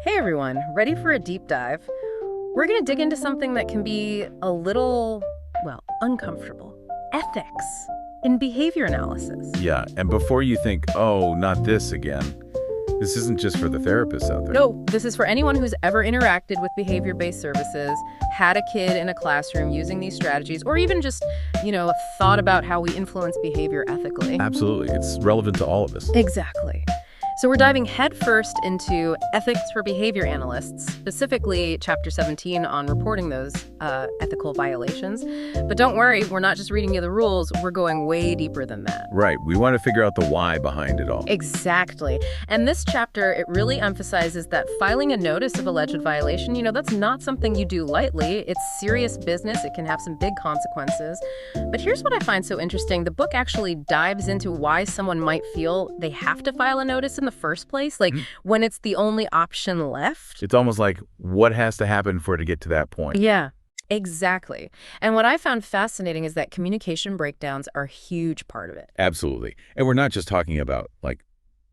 Hey everyone, ready for a deep dive? We're going to dig into something that can be a little, well, uncomfortable. Ethics in behavior analysis. Yeah, and before you think, oh, not this again, this isn't just for the therapists out there. No, this is for anyone who's ever interacted with behavior-based services, had a kid in a classroom using these strategies, or even just, thought about how we influence behavior ethically. Absolutely. It's relevant to all of us. Exactly. So we're diving headfirst into ethics for behavior analysts, specifically Chapter 17 on reporting those ethical violations. But don't worry, we're not just reading you the rules, we're going way deeper than that. Right. We want to figure out the why behind it all. Exactly. And this chapter, it really emphasizes that filing a notice of alleged violation, that's not something you do lightly. It's serious business. It can have some big consequences. But here's what I find so interesting. The book actually dives into why someone might feel they have to file a notice in the first place, when it's the only option left. It's almost like what has to happen for it to get to that point. Yeah, exactly. And what I found fascinating is that communication breakdowns are a huge part of it. Absolutely. And we're not just talking about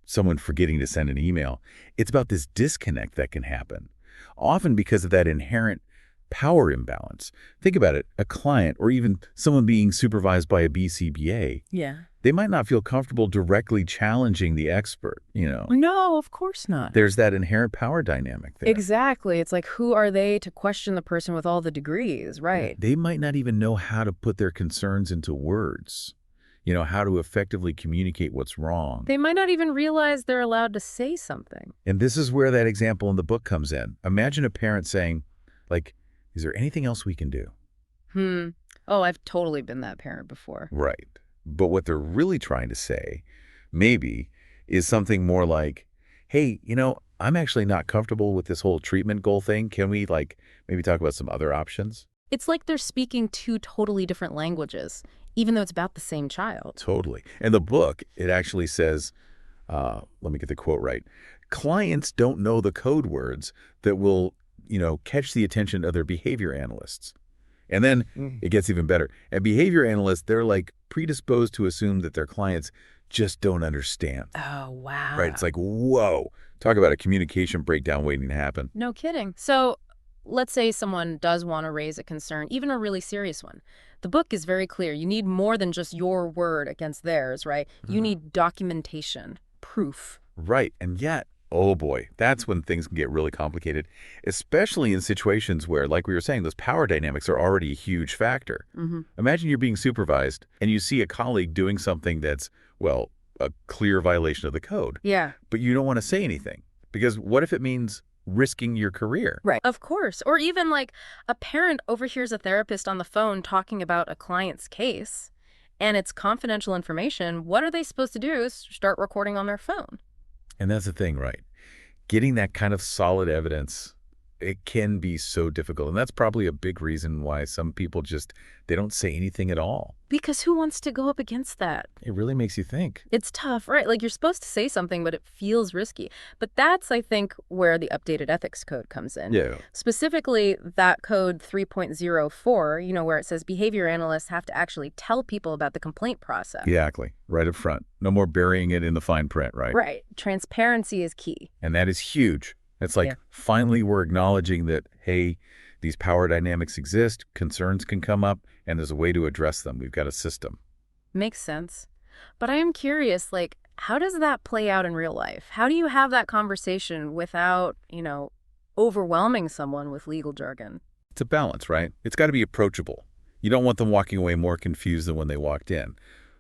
someone forgetting to send an email. It's about this disconnect that can happen, often because of that inherent power imbalance. Think about it. A client or even someone being supervised by a BCBA. Yeah. They might not feel comfortable directly challenging the expert, No, of course not. There's that inherent power dynamic there. Exactly. It's like, who are they to question the person with all the degrees, right? They might not even know how to put their concerns into words, how to effectively communicate what's wrong. They might not even realize they're allowed to say something. And this is where that example in the book comes in. Imagine a parent saying, is there anything else we can do? Oh, I've totally been that parent before. Right. But what they're really trying to say, maybe, is something more like, hey, I'm actually not comfortable with this whole treatment goal thing. Can we, maybe talk about some other options? It's like they're speaking two totally different languages, even though it's about the same child. Totally. And the book, it actually says, let me get the quote right, clients don't know the code words that will, catch the attention of their behavior analysts. And then it gets even better. At behavior analysts, they're predisposed to assume that their clients just don't understand. Oh, wow. Right? It's like, whoa. Talk about a communication breakdown waiting to happen. No kidding. So let's say someone does want to raise a concern, even a really serious one. The book is very clear. You need more than just your word against theirs, right? You need documentation, proof. Right. And yet, oh boy, that's when things can get really complicated, especially in situations where, like we were saying, those power dynamics are already a huge factor. Imagine you're being supervised and you see a colleague doing something that's, well, a clear violation of the code. Yeah. But you don't want to say anything because what if it means risking your career? Right. Of course. Or even a parent overhears a therapist on the phone talking about a client's case and it's confidential information. What are they supposed to do is start recording on their phone. And that's the thing, right? Getting that kind of solid evidence, it can be so difficult. And that's probably a big reason why some people they don't say anything at all. Because who wants to go up against that? It really makes you think. It's tough, right? You're supposed to say something, but it feels risky. But that's, I think, where the updated ethics code comes in. Yeah. Specifically, that code 3.04, where it says behavior analysts have to actually tell people about the complaint process. Exactly. Right up front. No more burying it in the fine print, right? Right. Transparency is key. And that is huge. It's finally we're acknowledging that, hey, these power dynamics exist, concerns can come up, and there's a way to address them. We've got a system. Makes sense. But I am curious, how does that play out in real life? How do you have that conversation without, overwhelming someone with legal jargon? It's a balance, right? It's got to be approachable. You don't want them walking away more confused than when they walked in.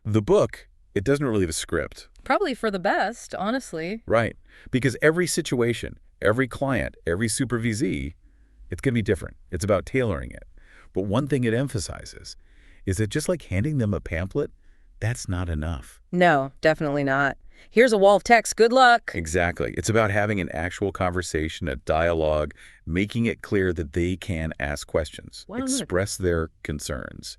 The book, it doesn't really have a script. Probably for the best, honestly. Right. Because every situation, every client, every supervisee, it's going to be different. It's about tailoring it. But one thing it emphasizes is that just like handing them a pamphlet, that's not enough. No, definitely not. Here's a wall of text. Good luck. Exactly. It's about having an actual conversation, a dialogue, making it clear that they can ask questions, express their concerns,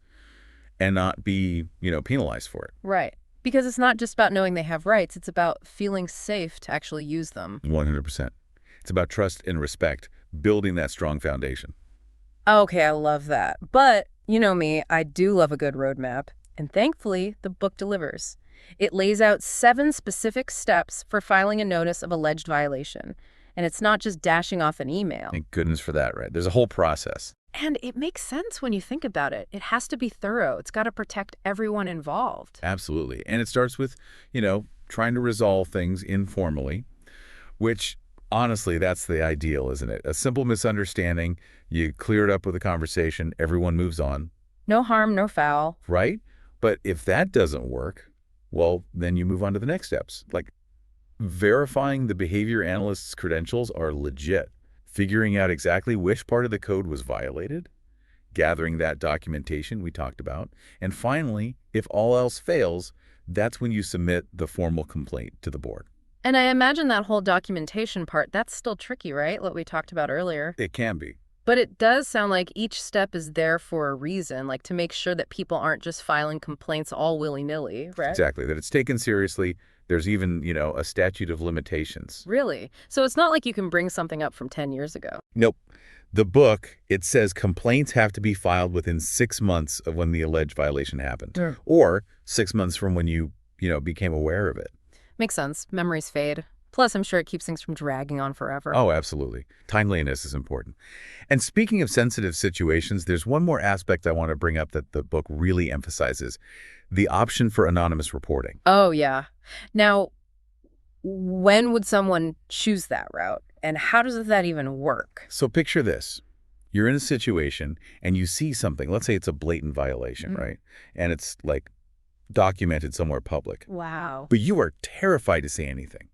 and not be, penalized for it. Right. Because it's not just about knowing they have rights. It's about feeling safe to actually use them. 100%. It's about trust and respect, building that strong foundation. Okay, I love that. But, you know me, I do love a good roadmap. And thankfully, the book delivers. It lays out 7 specific steps for filing a notice of alleged violation. And it's not just dashing off an email. Thank goodness for that, right? There's a whole process. And it makes sense when you think about it. It has to be thorough. It's got to protect everyone involved. Absolutely. And it starts with, trying to resolve things informally, which honestly, that's the ideal, isn't it? A simple misunderstanding, you clear it up with a conversation, everyone moves on. No harm, no foul. Right? But if that doesn't work, well, then you move on to the next steps. Like verifying the behavior analyst's credentials are legit. Figuring out exactly which part of the code was violated, gathering that documentation we talked about, and finally, if all else fails, that's when you submit the formal complaint to the board. And I imagine that whole documentation part, that's still tricky, right? What we talked about earlier. It can be. But it does sound like each step is there for a reason, like to make sure that people aren't just filing complaints all willy-nilly, right? Exactly, that it's taken seriously. There's even, a statute of limitations. Really? So it's not like you can bring something up from 10 years ago. Nope. The book, it says complaints have to be filed within 6 months of when the alleged violation happened. Sure. Or 6 months from when you became aware of it. Makes sense. Memories fade. Plus, I'm sure it keeps things from dragging on forever. Oh, absolutely. Timeliness is important. And speaking of sensitive situations, there's one more aspect I want to bring up that the book really emphasizes, the option for anonymous reporting. Oh, yeah. Now, when would someone choose that route? And how does that even work? So picture this. You're in a situation and you see something. Let's say it's a blatant violation, right? And it's like documented somewhere public. Wow. But you are terrified to say anything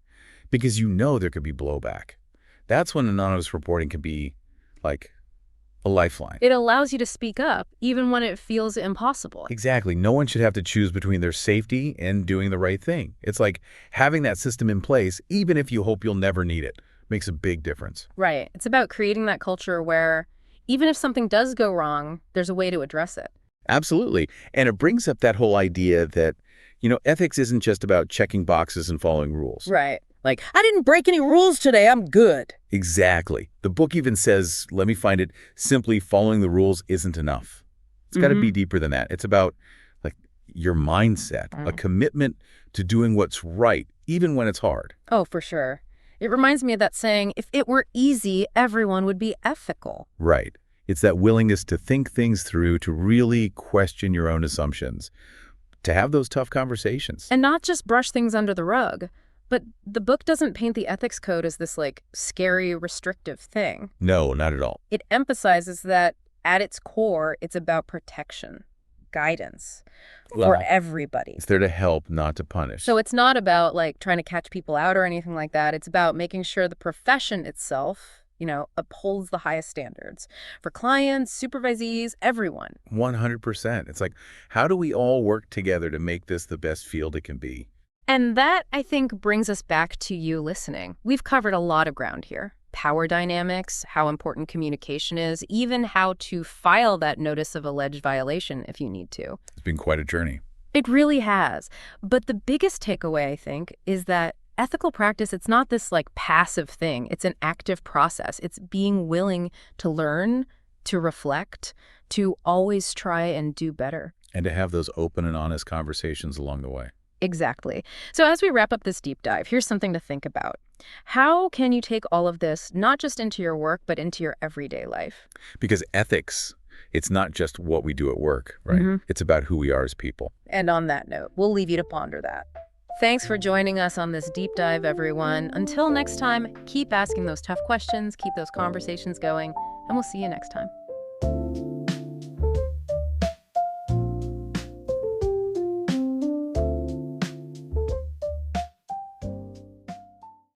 because you know there could be blowback. That's when anonymous reporting can be like a lifeline. It allows you to speak up even when it feels impossible. Exactly. No one should have to choose between their safety and doing the right thing. It's like having that system in place, even if you hope you'll never need it, makes a big difference. Right. It's about creating that culture where even if something does go wrong, there's a way to address it. Absolutely. And it brings up that whole idea that, ethics isn't just about checking boxes and following rules. Right. Like, I didn't break any rules today, I'm good. Exactly. The book even says, let me find it, simply following the rules isn't enough. It's got to be deeper than that. It's about like your mindset, a commitment to doing what's right, even when it's hard. Oh, for sure. It reminds me of that saying, if it were easy, everyone would be ethical. Right. It's that willingness to think things through, to really question your own assumptions, to have those tough conversations. And not just brush things under the rug. But the book doesn't paint the ethics code as this, like, scary, restrictive thing. No, not at all. It emphasizes that, at its core, it's about protection, guidance, for everybody. It's there to help, not to punish. So it's not about, like, trying to catch people out or anything like that. It's about making sure the profession itself, upholds the highest standards for clients, supervisees, everyone. 100%. It's like, how do we all work together to make this the best field it can be? And that, I think, brings us back to you listening. We've covered a lot of ground here. Power dynamics, how important communication is, even how to file that notice of alleged violation if you need to. It's been quite a journey. It really has. But the biggest takeaway, I think, is that ethical practice, it's not this like passive thing. It's an active process. It's being willing to learn, to reflect, to always try and do better. And to have those open and honest conversations along the way. Exactly. So as we wrap up this deep dive, here's something to think about. How can you take all of this, not just into your work, but into your everyday life? Because ethics, it's not just what we do at work, right? It's about who we are as people. And on that note, we'll leave you to ponder that. Thanks for joining us on this deep dive, everyone. Until next time, keep asking those tough questions, keep those conversations going, and we'll see you next time.